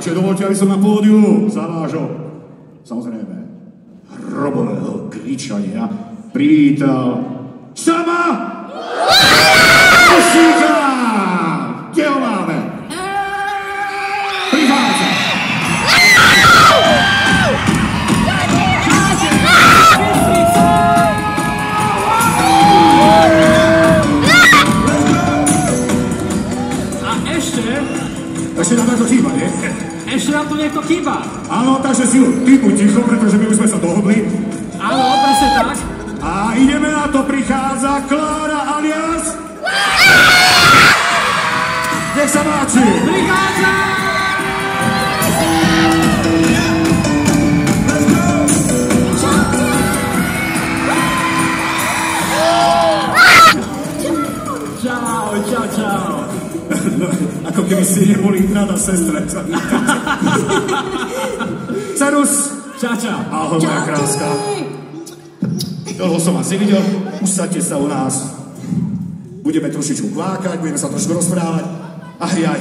poslucháči, dovolte, aby som na pódiu zavážol, samozrejme, hrobového kričania privítal sama Osíka! Kde ho máme? Prichádza! Ešte nám to chýba, nie? Ešte nám tu niekto chýba. Áno, takže si ty buď ticho, pretože my už sme sa dohodli. Áno, presne tak. A ideme na to, prichádza Klára alias... Nech sa páči! Prichádza! Čau. No, ako keby ste neboli brat a sestra. Cerus! Čau. Ahoj, moja kráska. Dlho som vás nevidel, usadte sa u nás. Budeme trošičku kvákať, budeme sa trošku rozprávať. Aj.